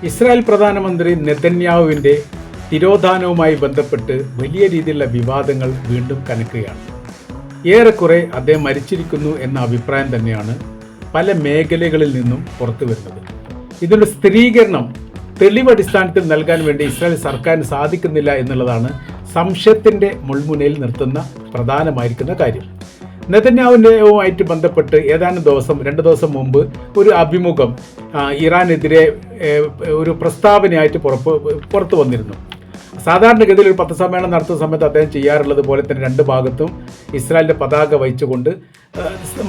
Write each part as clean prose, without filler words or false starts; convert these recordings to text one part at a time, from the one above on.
Israel പ്രധാനമന്ത്രി നെതന്യാഹുവിൻ്റെ തിരോധാനവുമായി ബന്ധപ്പെട്ട് വലിയ രീതിയിലുള്ള വിവാദങ്ങൾ വീണ്ടും കനക്കുകയാണ്. ഏറെക്കുറെ അദ്ദേഹം മരിച്ചിരിക്കുന്നു എന്ന അഭിപ്രായം തന്നെയാണ് പല മേഖലകളിൽ നിന്നും പുറത്തു വരുന്നത്. ഇതിൻ്റെ സ്ഥിരീകരണം തെളിവടിസ്ഥാനത്തിൽ നൽകാൻ വേണ്ടി ഇസ്രായേൽ സർക്കാരിന് സാധിക്കുന്നില്ല എന്നുള്ളതാണ് സംശയത്തിൻ്റെ മുൾമുനയിൽ നിർത്തുന്ന പ്രധാനമായിരിക്കുന്ന കാര്യം. നെതന്യാഹുവുമായിട്ട് ബന്ധപ്പെട്ട് ഏതാനും രണ്ട് ദിവസം മുമ്പ് ഒരു അഭിമുഖം ഇറാനെതിരെ ഒരു പ്രസ്താവനയായിട്ട് പുറത്തു വന്നിരുന്നു. സാധാരണഗതിയിൽ ഒരു പത്രസമ്മേളനം നടത്തുന്ന സമയത്ത് അദ്ദേഹം ചെയ്യാറുള്ളത് പോലെ തന്നെ രണ്ട് ഭാഗത്തും ഇസ്രായേലിൻ്റെ പതാക വഹിച്ചുകൊണ്ട്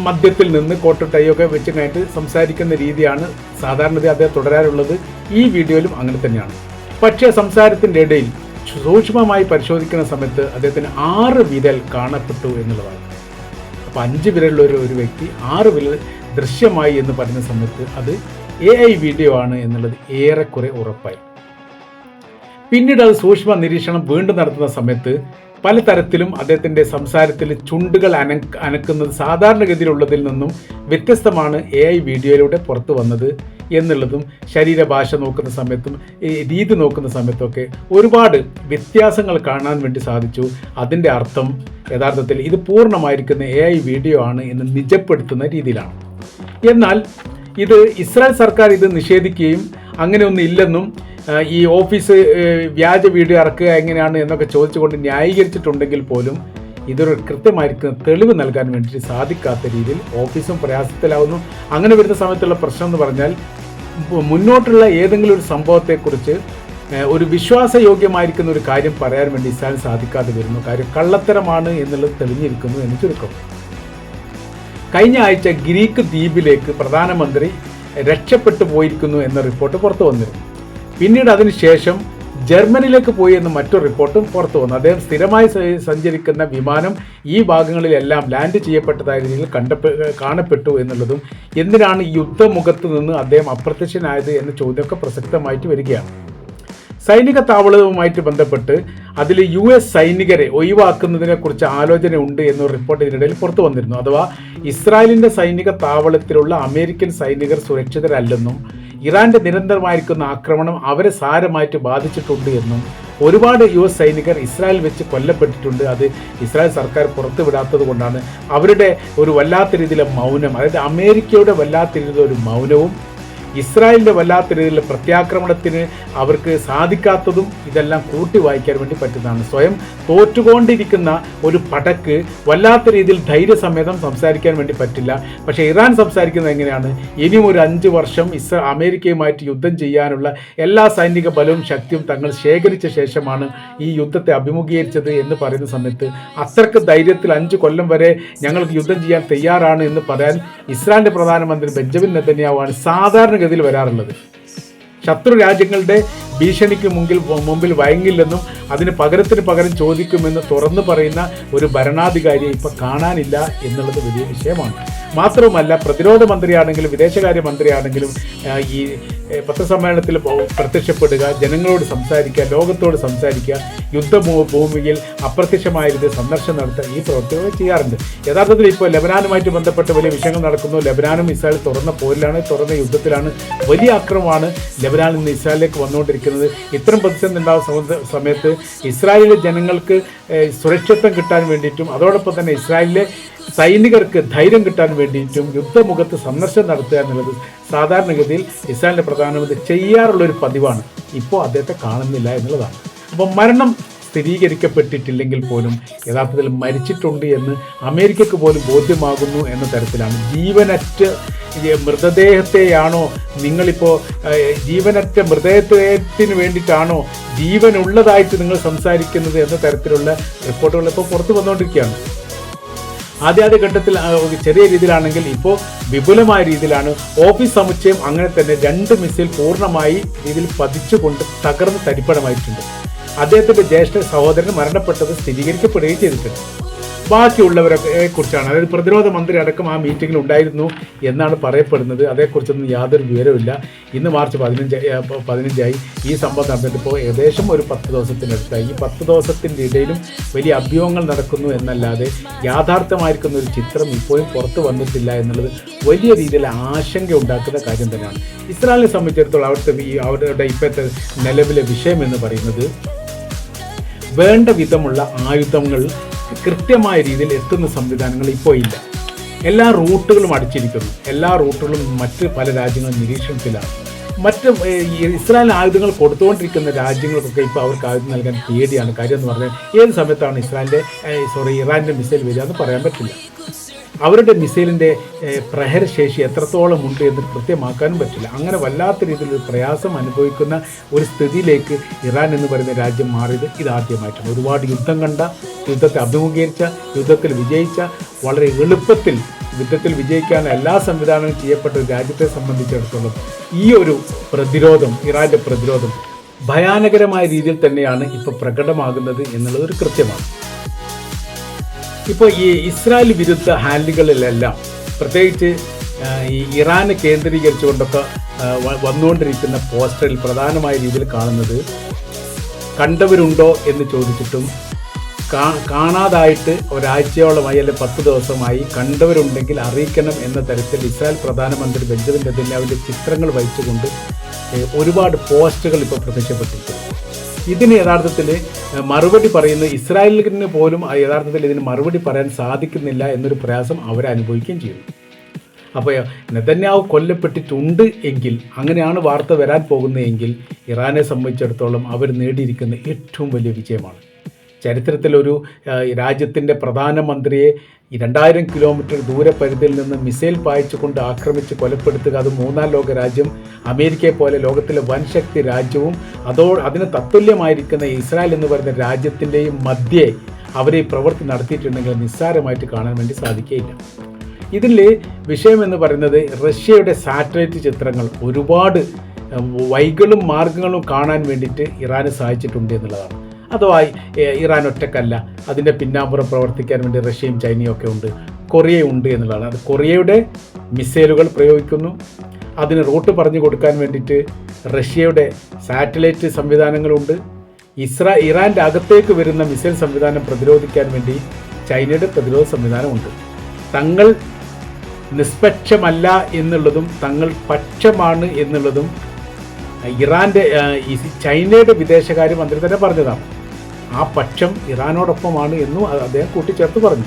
മധ്യത്തിൽ നിന്ന് കോട്ടും ടൈയൊക്കെ വെച്ച് കഴിഞ്ഞിട്ട് സംസാരിക്കുന്ന രീതിയാണ് സാധാരണ അദ്ദേഹം തുടരാറുള്ളത്. ഈ വീഡിയോയിലും അങ്ങനെ തന്നെയാണ്. പക്ഷേ സംസാരത്തിൻ്റെ ഇടയിൽ സൂക്ഷ്മമായി പരിശോധിക്കുന്ന സമയത്ത് അദ്ദേഹത്തിന് 6 വിരൽ കാണപ്പെട്ടു എന്നുള്ളതാണ്. അപ്പോൾ 5 വിരലുള്ള ഒരു വ്യക്തി 6 വിരൽ ദൃശ്യമായി എന്ന് പറയുന്ന സമയത്ത് അത് AI വീഡിയോ ആണ് എന്നുള്ളത് ഏറെക്കുറെ ഉറപ്പായി. പിന്നീട് അത് സൂക്ഷ്മ നിരീക്ഷണം വീണ്ടും നടത്തുന്ന സമയത്ത് പലതരത്തിലും അദ്ദേഹത്തിൻ്റെ സംസാരത്തിൽ ചുണ്ടുകൾ അനക്കുന്നത് സാധാരണഗതിയിലുള്ളതിൽ നിന്നും വ്യത്യസ്തമാണ് AI വീഡിയോയിലൂടെ പുറത്തു വന്നത് എന്നുള്ളതും ശരീരഭാഷ നോക്കുന്ന സമയത്തും രീതി നോക്കുന്ന സമയത്തൊക്കെ ഒരുപാട് വ്യത്യാസങ്ങൾ കാണാൻ വേണ്ടി സാധിച്ചു. അതിൻ്റെ അർത്ഥം യഥാർത്ഥത്തിൽ ഇത് പൂർണ്ണമായിരിക്കുന്ന AI വീഡിയോ ആണ് എന്ന് നിജപ്പെടുത്തുന്ന രീതിയിലാണ്. എന്നാൽ ഇത് ഇസ്രായേൽ സർക്കാർ ഇത് നിഷേധിക്കുകയും അങ്ങനെയൊന്നും ഇല്ലെന്നും ഈ ഓഫീസ് വ്യാജ വീഡിയോ ഇറക്കുക എങ്ങനെയാണ് എന്നൊക്കെ ചോദിച്ചുകൊണ്ട് ന്യായീകരിച്ചിട്ടുണ്ടെങ്കിൽ പോലും ഇതൊരു കൃത്യമായിരിക്കുന്ന തെളിവ് നൽകാൻ വേണ്ടി സാധിക്കാത്ത രീതിയിൽ ഓഫീസും പ്രയാസത്തിലാവുന്നു. അങ്ങനെ വരുന്ന സമയത്തുള്ള പ്രശ്നം എന്ന് പറഞ്ഞാൽ മുന്നോട്ടുള്ള ഏതെങ്കിലും ഒരു സംഭവത്തെക്കുറിച്ച് ഒരു വിശ്വാസയോഗ്യമായിരിക്കുന്ന ഒരു കാര്യം പറയാൻ വേണ്ടി ഇസ്രായേൽ സാധിക്കാതെ വരുന്നു. കാര്യം കള്ളത്തരമാണ് എന്നുള്ളത് തെളിഞ്ഞിരിക്കുന്നു എന്ന് ചുരുക്കം. കഴിഞ്ഞ ആഴ്ച ഗ്രീക്ക് ദ്വീപിലേക്ക് പ്രധാനമന്ത്രി രക്ഷപ്പെട്ടു പോയിരിക്കുന്നു എന്ന റിപ്പോർട്ട് പുറത്തു വന്നിരുന്നു. പിന്നീട് അതിനുശേഷം ജർമ്മനിയിലേക്ക് പോയി എന്ന മറ്റൊരു റിപ്പോർട്ടും പുറത്തു വന്നു. അദ്ദേഹം സ്ഥിരമായി സഞ്ചരിക്കുന്ന വിമാനം ഈ ഭാഗങ്ങളിലെല്ലാം ലാൻഡ് ചെയ്യപ്പെട്ടതായ രീതിയിൽ കാണപ്പെട്ടു എന്നുള്ളതും എന്തിനാണ് യുദ്ധമുഖത്ത് നിന്ന് അദ്ദേഹം അപ്രത്യക്ഷനായത് എന്ന ചോദ്യമൊക്കെ പ്രസക്തമായിട്ട് വരികയാണ്. സൈനിക താവളവുമായിട്ട് ബന്ധപ്പെട്ട് അതിൽ US സൈനികരെ ഒഴിവാക്കുന്നതിനെക്കുറിച്ച് ആലോചന ഉണ്ട് എന്നൊരു റിപ്പോർട്ട് ഇതിനിടയിൽ പുറത്തു വന്നിരുന്നു. അഥവാ ഇസ്രായേലിൻ്റെ സൈനിക താവളത്തിലുള്ള അമേരിക്കൻ സൈനികർ സുരക്ഷിതരല്ലെന്നും ഇറാന്റെ നിരന്തരമായിരിക്കുന്ന ആക്രമണം അവരെ സാരമായിട്ട് ബാധിച്ചിട്ടുണ്ട് എന്നും ഒരുപാട് US സൈനികർ ഇസ്രായേൽ വെച്ച് കൊല്ലപ്പെട്ടിട്ടുണ്ട്. അത് ഇസ്രായേൽ സർക്കാർ പുറത്തുവിടാത്തത് കൊണ്ടാണ് അവരുടെ ഒരു വല്ലാത്ത രീതിയിലെ മൗനം, അതായത് അമേരിക്കയുടെ വല്ലാത്ത രീതിയിലുള്ള ഒരു മൗനവും ഇസ്രായേലിൻ്റെ വല്ലാത്ത രീതിയിലുള്ള പ്രത്യാക്രമണത്തിന് അവർക്ക് സാധിക്കാത്തതും ഇതെല്ലാം കൂട്ടി വായിക്കാൻ വേണ്ടി പറ്റുന്നതാണ്. സ്വയം തോറ്റുകൊണ്ടിരിക്കുന്ന ഒരു പടക്ക് വല്ലാത്ത രീതിയിൽ ധൈര്യസമേതം സംസാരിക്കാൻ വേണ്ടി പറ്റില്ല. പക്ഷേ ഇറാൻ സംസാരിക്കുന്നത് എങ്ങനെയാണ്? ഇനിയും ഒരു 5 വർഷം അമേരിക്കയുമായിട്ട് യുദ്ധം ചെയ്യാനുള്ള എല്ലാ സൈനിക ബലവും ശക്തിയും തങ്ങൾ ശേഖരിച്ച ശേഷമാണ് ഈ യുദ്ധത്തെ അഭിമുഖീകരിച്ചത് എന്ന് പറയുന്ന സമയത്ത് അത്രക്ക് ധൈര്യത്തിൽ 5 കൊല്ലം വരെ ഞങ്ങൾക്ക് യുദ്ധം ചെയ്യാൻ തയ്യാറാണ് എന്ന് പറയാൻ ഇസ്രായേലിൻ്റെ പ്രധാനമന്ത്രി ബെഞ്ചമിൻ നെതന്യാഹുവാണ് സാധാരണഗതിയിൽ വരാറുള്ളത്. ശത്രു രാജ്യങ്ങളുടെ ഭീഷണിക്ക് മുമ്പിൽ വഴങ്ങില്ലെന്നും അതിന് പകരം ചോദിക്കുമെന്ന് തുറന്നു പറയുന്ന ഒരു ഭരണാധികാരിയെ ഇപ്പം കാണാനില്ല എന്നുള്ളത് വലിയ വിഷയമാണ്. മാത്രവുമല്ല, പ്രതിരോധ മന്ത്രിയാണെങ്കിലും വിദേശകാര്യ മന്ത്രിയാണെങ്കിലും ഈ പത്രസമ്മേളനത്തിൽ പ്രത്യക്ഷപ്പെടുക, ജനങ്ങളോട് സംസാരിക്കുക, ലോകത്തോട് സംസാരിക്കുക, യുദ്ധഭൂമിയിൽ അപ്രത്യക്ഷമായിരുന്ന് സന്ദർശനം നടത്തുക, ഈ പ്രവർത്തികൾ ചെയ്യാറുണ്ട്. യഥാർത്ഥത്തിൽ ഇപ്പോൾ ലെബനാനുമായിട്ട് ബന്ധപ്പെട്ട് വലിയ വിഷയങ്ങൾ നടക്കുന്നു. ലെബനാനും ഇസ്രായേൽ തുറന്ന പോരിലാണ്, തുറന്ന യുദ്ധത്തിലാണ്. വലിയ ആക്രമണമാണ് ലെബനാനിൽ നിന്ന് ഇസ്രായേലിലേക്ക് വന്നുകൊണ്ടിരിക്കുന്നത്. ഇത്തരം പ്രതിസന്ധി ഉണ്ടാകുന്ന സമയത്ത് ഇസ്രായേലിലെ ജനങ്ങൾക്ക് സുരക്ഷിതത്വം കിട്ടാൻ വേണ്ടിയിട്ടും അതോടൊപ്പം തന്നെ ഇസ്രായേലിലെ സൈനികർക്ക് ധൈര്യം കിട്ടാൻ വേണ്ടിയിട്ടും യുദ്ധമുഖത്ത് സന്ദർശനം നടത്തുക എന്നുള്ളത് സാധാരണഗതിയിൽ ഇസ്രായേലിൻ്റെ പ്രധാനമന്ത്രി ചെയ്യാറുള്ളൊരു പതിവാണ്. ഇപ്പോൾ അദ്ദേഹത്തെ കാണുന്നില്ല എന്നുള്ളതാണ്. അപ്പോൾ മരണം സ്ഥിരീകരിക്കപ്പെട്ടിട്ടില്ലെങ്കിൽ പോലും യഥാർത്ഥത്തിൽ മരിച്ചിട്ടുണ്ട് എന്ന് അമേരിക്കക്ക് പോലും ബോധ്യമാകുന്നു എന്ന തരത്തിലാണ്. ജീവനറ്റ മൃതദേഹത്തെയാണോ നിങ്ങളിപ്പോൾ ജീവനറ്റ മൃതദേഹത്തിന് വേണ്ടിയിട്ടാണോ ജീവനുള്ളതായിട്ട് നിങ്ങൾ സംസാരിക്കുന്നത് എന്ന തരത്തിലുള്ള റിപ്പോർട്ടുകൾ ഇപ്പോൾ പുറത്തു വന്നുകൊണ്ടിരിക്കുകയാണ്. ആദ്യ ഘട്ടത്തിൽ ചെറിയ രീതിയിലാണെങ്കിൽ ഇപ്പോൾ വിപുലമായ രീതിയിലാണ്. ഓഫീസ് സമുച്ചയം അങ്ങനെ തന്നെ 2 മിസൈൽ പൂർണ്ണമായി രീതിയിൽ പതിച്ചുകൊണ്ട് തകർന്ന് തരിപ്പണമായിട്ടുണ്ട്. അദ്ദേഹത്തിൻ്റെ ജ്യേഷ്ഠ സഹോദരൻ മരണപ്പെട്ടത് സ്ഥിരീകരിക്കപ്പെടുകയും ചെയ്തിട്ടുണ്ട്. ബാക്കിയുള്ളവരെ കുറിച്ചാണ്. അതായത് പ്രതിരോധ മന്ത്രി അടക്കം ആ മീറ്റിങ്ങിൽ ഉണ്ടായിരുന്നു എന്നാണ് പറയപ്പെടുന്നത്. അതേക്കുറിച്ചൊന്നും യാതൊരു വിവരവുമില്ല. ഇന്ന് മാർച്ച് 15 ഈ സംഭവം നടന്നിട്ട് ഇപ്പോൾ ഏകദേശം ഒരു 10 ദിവസത്തിനടുത്തായി. ഈ 10 ദിവസത്തിൻ്റെ ഇടയിലും വലിയ അഭ്യൂഹങ്ങൾ നടക്കുന്നു എന്നല്ലാതെ യാഥാർത്ഥ്യമായിരിക്കുന്ന ഒരു ചിത്രം ഇപ്പോഴും പുറത്തു വന്നിട്ടില്ല എന്നുള്ളത് വലിയ രീതിയിൽ ആശങ്ക ഉണ്ടാക്കുന്ന കാര്യം തന്നെയാണ്. ഇസ്രായേലിനെ സംബന്ധിച്ചിടത്തോളം അവരുടെ ഇപ്പോഴത്തെ നിലവിലെ വിഷയം എന്ന് പറയുന്നത് വേണ്ട വിധമുള്ള ആയുധങ്ങൾ കൃത്യമായ രീതിയിൽ എത്തുന്ന സംവിധാനങ്ങൾ ഇപ്പോൾ ഇല്ല. എല്ലാ റൂട്ടുകളും അടിച്ചിരിക്കുന്നു. എല്ലാ റൂട്ടുകളും മറ്റ് പല രാജ്യങ്ങളും നിരീക്ഷണത്തിലാണ്. മറ്റ് ഇസ്രായേൽ ആയുധങ്ങൾ കൊടുത്തുകൊണ്ടിരിക്കുന്ന രാജ്യങ്ങൾക്കൊക്കെ ഇപ്പോൾ അവർക്ക് ആയുധം നൽകാൻ പേടിയാണ്. കാര്യം എന്ന് പറഞ്ഞാൽ ഏത് സമയത്താണ് ഇറാൻ്റെ മിസൈൽ വരിക എന്ന് പറയാൻ പറ്റില്ല. അവരുടെ മിസൈലിൻ്റെ പ്രഹരശേഷി എത്രത്തോളം ഉണ്ട് എന്ന് കൃത്യമാക്കാനും പറ്റില്ല. അങ്ങനെ വല്ലാത്ത രീതിയിലൊരു പ്രയാസം അനുഭവിക്കുന്ന ഒരു സ്ഥിതിയിലേക്ക് ഇറാൻ എന്ന് പറയുന്ന രാജ്യം മാറിയത് ഇതാദ്യമായിട്ടാണ്. ഒരുപാട് യുദ്ധം കണ്ട, യുദ്ധത്തെ അഭിമുഖീകരിച്ച, യുദ്ധത്തിൽ വിജയിച്ച, വളരെ എളുപ്പത്തിൽ യുദ്ധത്തിൽ വിജയിക്കാൻ എല്ലാ സംവിധാനവും ചെയ്യപ്പെട്ട ഒരു രാജ്യത്തെ സംബന്ധിച്ചിടത്തോളം ഈ ഒരു പ്രതിരോധം, ഇറാൻ്റെ പ്രതിരോധം ഭയാനകരമായ രീതിയിൽ തന്നെയാണ് ഇപ്പോൾ പ്രകടമാകുന്നത് എന്നുള്ളത് ഒരു കൃത്യമാണ്. ഇപ്പോൾ ഈ ഇസ്രായേൽ വിരുദ്ധ ഹാൻഡിലുകളിലെല്ലാം പ്രത്യേകിച്ച് ഈ ഇറാനെ കേന്ദ്രീകരിച്ചുകൊണ്ടൊക്കെ വന്നുകൊണ്ടിരിക്കുന്ന പോസ്റ്ററിൽ പ്രധാനമായ രീതിയിൽ കാണുന്നത് കണ്ടവരുണ്ടോ എന്ന് ചോദിച്ചിട്ടും കാണാതായിട്ട് ഒരാഴ്ചയോളമായി അല്ലെങ്കിൽ 10 ദിവസമായി കണ്ടവരുണ്ടെങ്കിൽ അറിയിക്കണം എന്ന തരത്തിൽ ഇസ്രായേൽ പ്രധാനമന്ത്രി ബെഞ്ചമിൻ നെതന്യാഹുവിൻ്റെ ചിത്രങ്ങൾ വഹിച്ചുകൊണ്ട് ഒരുപാട് പോസ്റ്റുകൾ ഇപ്പോൾ പ്രത്യക്ഷപ്പെട്ടിരിക്കുന്നു. ഇതിന് യഥാർത്ഥത്തിൽ മറുപടി പറയുന്ന ഇസ്രായേലിന് പോലും യഥാർത്ഥത്തിൽ ഇതിന് മറുപടി പറയാൻ സാധിക്കുന്നില്ല എന്നൊരു പ്രയാസം അവരനുഭവിക്കുകയും ചെയ്യുന്നു. അപ്പോൾ നെതന്യാഹു കൊല്ലപ്പെട്ടിട്ടുണ്ട് എങ്കിൽ, അങ്ങനെയാണ് വാർത്ത വരാൻ പോകുന്നതെങ്കിൽ ഇറാനെ സംബന്ധിച്ചിടത്തോളം അവർ നേടിയിരിക്കുന്ന ഏറ്റവും വലിയ വിജയമാണ്. ചരിത്രത്തിലൊരു രാജ്യത്തിൻ്റെ പ്രധാനമന്ത്രിയെ 2000 കിലോമീറ്റർ ദൂരപരിധിയിൽ നിന്ന് മിസൈൽ പായിച്ചുകൊണ്ട് ആക്രമിച്ച് കൊലപ്പെടുത്തുക, അത് മൂന്നാം ലോക രാജ്യം അമേരിക്കയെ പോലെ ലോകത്തിലെ വൻശക്തി രാജ്യവും അതിന് തത്തുല്യമായിരിക്കുന്ന ഇസ്രായേൽ എന്ന് പറയുന്ന രാജ്യത്തിൻ്റെയും മധ്യേ അവരെ പ്രവൃത്തി നടത്തിയിട്ടുണ്ടെങ്കിൽ നിസ്സാരമായിട്ട് കാണാൻ വേണ്ടി സാധിക്കുകയില്ല. ഇതിൽ വിഷയം എന്ന് പറയുന്നത് റഷ്യയുടെ സാറ്റലൈറ്റ് ചിത്രങ്ങൾ ഒരുപാട് വഴികളും മാർഗങ്ങളും കാണാൻ വേണ്ടിയിട്ട് ഇറാന് സാധിച്ചിട്ടുണ്ട് എന്നുള്ളതാണ്. അഥവാ ഇറാൻ ഒറ്റക്കല്ല, അതിൻ്റെ പിന്നാമ്പുറം പ്രവർത്തിക്കാൻ വേണ്ടി റഷ്യയും ചൈനയും ഒക്കെ ഉണ്ട്, കൊറിയ ഉണ്ട് എന്നുള്ളതാണ്. അത് കൊറിയയുടെ മിസൈലുകൾ പ്രയോഗിക്കുന്നു. അതിന് റൂട്ട് പറഞ്ഞു കൊടുക്കാൻ വേണ്ടിയിട്ട് റഷ്യയുടെ സാറ്റലൈറ്റ് സംവിധാനങ്ങളുണ്ട്. ഇറാൻ്റെ അകത്തേക്ക് വരുന്ന മിസൈൽ സംവിധാനം പ്രതിരോധിക്കാൻ വേണ്ടി ചൈനയുടെ പ്രതിരോധ സംവിധാനമുണ്ട്. തങ്ങൾ നിഷ്പക്ഷമല്ല എന്നുള്ളതും തങ്ങൾ പക്ഷമാണ് എന്നുള്ളതും ചൈനയുടെ വിദേശകാര്യമന്ത്രി തന്നെ പറഞ്ഞതാണ്. ആ പക്ഷം ഇറാനോടൊപ്പമാണ് എന്നും അദ്ദേഹം കൂട്ടിച്ചേർത്ത് പറഞ്ഞു.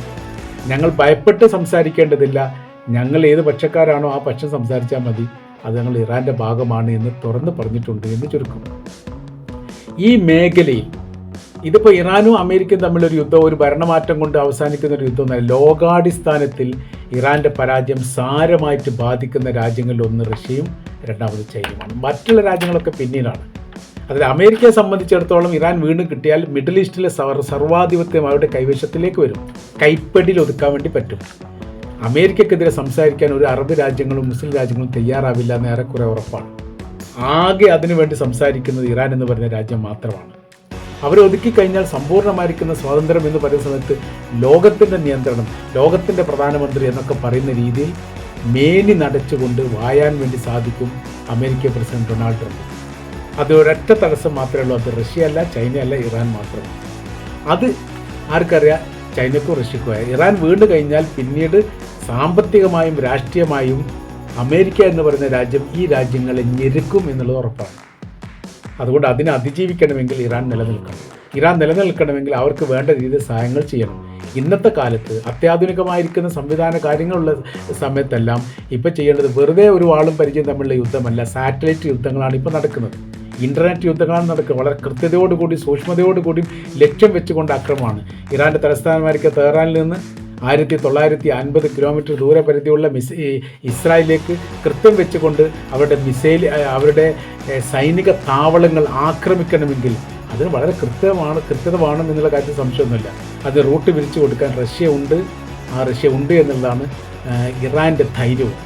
ഞങ്ങൾ ഭയപ്പെട്ട് സംസാരിക്കേണ്ടതില്ല, ഞങ്ങൾ ഏത് പക്ഷക്കാരാണോ ആ പക്ഷം സംസാരിച്ചാൽ മതി, അത് ഞങ്ങൾ ഇറാൻ്റെ ഭാഗമാണ് എന്ന് തുറന്ന് പറഞ്ഞിട്ടുണ്ട് എന്ന് ചുരുക്കം. ഈ മേഖലയിൽ ഇതിപ്പോൾ ഇറാനും അമേരിക്കയും തമ്മിലൊരു യുദ്ധം, ഒരു ഭരണമാറ്റം കൊണ്ട് അവസാനിക്കുന്ന ഒരു യുദ്ധമൊന്നുമല്ല. ലോകാടിസ്ഥാനത്തിൽ ഇറാൻ്റെ പരാജയം സാരമായിട്ട് ബാധിക്കുന്ന രാജ്യങ്ങളിൽ ഒന്ന് റഷ്യയും രണ്ടാമത് ചൈനയുമാണ്. മറ്റുള്ള രാജ്യങ്ങളൊക്കെ പിന്നീടാണ്. അതിൽ അമേരിക്കയെ സംബന്ധിച്ചിടത്തോളം ഇറാൻ വീണ്ടും കിട്ടിയാൽ മിഡിൽ ഈസ്റ്റിലെ സർവാധിപത്യം അവരുടെ കൈവശത്തിലേക്ക് വരും, കൈപ്പടിയിൽ ഒതുക്കാൻ വേണ്ടി പറ്റും. അമേരിക്കക്കെതിരെ സംസാരിക്കാൻ ഒരു അറബ് രാജ്യങ്ങളും മുസ്ലിം രാജ്യങ്ങളും തയ്യാറാവില്ല എന്ന് ഏറെക്കുറെ ഉറപ്പാണ്. ആകെ അതിനുവേണ്ടി സംസാരിക്കുന്നത് ഇറാൻ എന്ന് പറയുന്ന രാജ്യം മാത്രമാണ്. അവരൊതുക്കി കഴിഞ്ഞാൽ സമ്പൂർണ്ണമായിരിക്കുന്ന സ്വാതന്ത്ര്യം എന്ന് പറയുന്ന സമയത്ത് ലോകത്തിൻ്റെ നിയന്ത്രണം, ലോകത്തിൻ്റെ പ്രധാനമന്ത്രി എന്നൊക്കെ പറയുന്ന രീതിയിൽ മേനി നടച്ചുകൊണ്ട് വായാൻ വേണ്ടി സാധിക്കും അമേരിക്ക പ്രസിഡന്റ് ഡൊണാൾഡ് ട്രംപ്. അത് ഒരൊറ്റ തടസ്സം മാത്രമേ ഉള്ളൂ, അത് റഷ്യയല്ല, ചൈനയല്ല, ഇറാൻ മാത്രമാണ്. അത് ആർക്കറിയാം, ചൈനക്കും റഷ്യക്കുമായ. ഇറാൻ വീണ് കഴിഞ്ഞാൽ പിന്നീട് സാമ്പത്തികമായും രാഷ്ട്രീയമായും അമേരിക്ക എന്ന് പറയുന്ന രാജ്യം ഈ രാജ്യങ്ങളെ ഞെരുക്കും എന്നുള്ളത് ഉറപ്പാണ്. അതുകൊണ്ട് അതിനെ അതിജീവിക്കണമെങ്കിൽ ഇറാൻ നിലനിൽക്കണമെങ്കിൽ അവർക്ക് വേണ്ട രീതിയിൽ സഹായങ്ങൾ ചെയ്യണം. ഇന്നത്തെ കാലത്ത് അത്യാധുനികമായിരിക്കുന്ന സംവിധാന കാര്യങ്ങളുള്ള സമയത്തെല്ലാം ഇപ്പോൾ ചെയ്യേണ്ടത് വെറുതെ ഒരു ആളും പരിചയം തമ്മിലുള്ള യുദ്ധമല്ല, സാറ്റലൈറ്റ് യുദ്ധങ്ങളാണ് ഇപ്പോൾ നടക്കുന്നത്, ഇൻ്റർനെറ്റ് യുദ്ധങ്ങളാണ് നടക്കുന്നത്. വളരെ കൃത്യതയോടുകൂടി സൂക്ഷ്മതയോടുകൂടിയും ലക്ഷ്യം വെച്ചുകൊണ്ട് ആക്രമണമാണ്. ഇറാൻ്റെ തലസ്ഥാനമായിരിക്കും തെഹ്റാനിൽ നിന്ന് 1950 കിലോമീറ്റർ ദൂരപരിധിയുള്ള ഇസ്രായേലിലേക്ക് കൃത്യം വെച്ചുകൊണ്ട് അവരുടെ സൈനിക താവളങ്ങൾ ആക്രമിക്കണമെങ്കിൽ അതിന് വളരെ കൃത്യത വേണമെന്നുള്ള കാര്യത്തിൽ സംശയമൊന്നുമില്ല. അത് റൂട്ട് വിരിച്ചു കൊടുക്കാൻ റഷ്യ ഉണ്ട് എന്നുള്ളതാണ് ഇറാൻ്റെ ധൈര്യവും.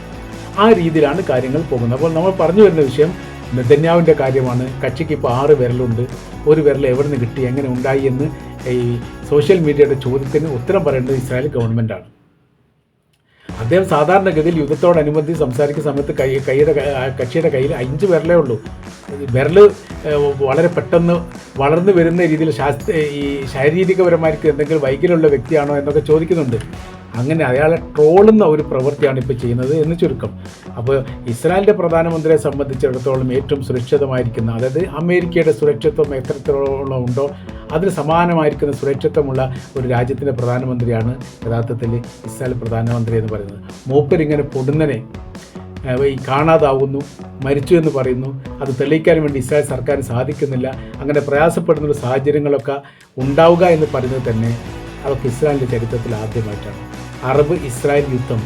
ആ രീതിയിലാണ് കാര്യങ്ങൾ പോകുന്നത്. അപ്പോൾ നമ്മൾ പറഞ്ഞു വരുന്ന വിഷയം നെതന്യാഹുവിൻ്റെ കാര്യമാണ്. കക്ഷിക്ക് ഇപ്പോൾ 6 വിരലുണ്ട്. ഒരു വിരൽ എവിടെ നിന്ന് കിട്ടി, എങ്ങനെ ഉണ്ടായി എന്ന് ഈ സോഷ്യൽ മീഡിയയുടെ ചോദ്യത്തിന് ഉത്തരം പറയേണ്ടത് ഇസ്രായേൽ ഗവൺമെൻറ്റാണ്. അദ്ദേഹം സാധാരണഗതിയിൽ യുദ്ധത്തോടനുബന്ധിച്ച് സംസാരിക്കുന്ന സമയത്ത് കക്ഷിയുടെ കയ്യിൽ 5 വിരലേ ഉള്ളൂ. വിരൽ വളരെ പെട്ടെന്ന് വളർന്നു വരുന്ന രീതിയിൽ ഈ ശാരീരികപരമായിട്ട് എന്തെങ്കിലും വൈകല്യമുള്ള വ്യക്തിയാണോ എന്നൊക്കെ ചോദിക്കുന്നുണ്ട്. അങ്ങനെ അയാളെ ട്രോളുന്ന ഒരു പ്രവൃത്തിയാണ് ഇപ്പോൾ ചെയ്യുന്നത് എന്ന് ചുരുക്കം. അപ്പോൾ ഇസ്രായേലിൻ്റെ പ്രധാനമന്ത്രിയെ സംബന്ധിച്ചിടത്തോളം ഏറ്റവും സുരക്ഷിതമായിരിക്കുന്ന, അതായത് അമേരിക്കയുടെ സുരക്ഷിത്വം എത്രത്തോളം ഉണ്ടോ അതിന് സമാനമായിരിക്കുന്ന സുരക്ഷിതമുള്ള ഒരു രാജ്യത്തിൻ്റെ പ്രധാനമന്ത്രിയാണ് യഥാർത്ഥത്തിൽ ഇസ്രായേൽ പ്രധാനമന്ത്രി എന്ന് പറയുന്നത്. മൂപ്പരിങ്ങനെ പൊടുന്നനെ ഈ കാണാതാവുന്നു, മരിച്ചു എന്ന് പറയുന്നു. അത് തെളിയിക്കാൻ വേണ്ടി ഇസ്രായേൽ സർക്കാരിന് സാധിക്കുന്നില്ല. അങ്ങനെ പ്രയാസപ്പെടുന്ന സാഹചര്യങ്ങളൊക്കെ ഉണ്ടാവുക എന്ന് പറയുന്നത് തന്നെ അതൊക്കെ ഇസ്രായേലിൻ്റെ ചരിത്രത്തിൽ ആദ്യമായിട്ടാണ്. അറബ് ഇസ്രായേൽ യുദ്ധം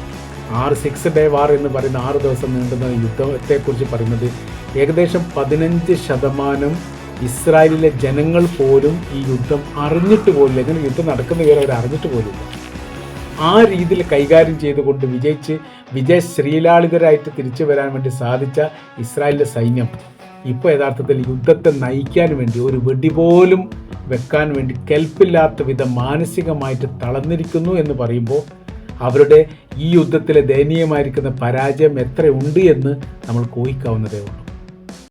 6 ഡേ വാർ എന്ന് പറയുന്ന 6 ദിവസം നീണ്ടുന്ന യുദ്ധത്തെക്കുറിച്ച് പറയുന്നത് ഏകദേശം 15% ഇസ്രായേലിലെ ജനങ്ങൾ പോലും ഈ യുദ്ധം അറിഞ്ഞിട്ട് പോലില്ല. ഇങ്ങനെ യുദ്ധം നടക്കുന്ന വിവരം അവർ അറിഞ്ഞിട്ട് പോലുമില്ല. ആ രീതിയിൽ കൈകാര്യം ചെയ്തുകൊണ്ട് ശ്രീലാളിതരായിട്ട് തിരിച്ചു വരാൻ വേണ്ടി സാധിച്ച ഇസ്രായേലിൻ്റെ സൈന്യം ഇപ്പോൾ യഥാർത്ഥത്തിൽ യുദ്ധത്തെ നയിക്കാൻ വേണ്ടി ഒരു വെടി പോലും വെക്കാൻ വേണ്ടി കെൽപ്പില്ലാത്ത വിധം മാനസികമായിട്ട് തളർന്നിരിക്കുന്നു എന്ന് പറയുമ്പോൾ അവരുടെ ഈ യുദ്ധത്തിലെ ദയനീയമായിരിക്കുന്ന പരാജയം എത്രയുണ്ട് എന്ന് നമ്മൾ ഊഹിക്കാവുന്നതേ ഉള്ളൂ.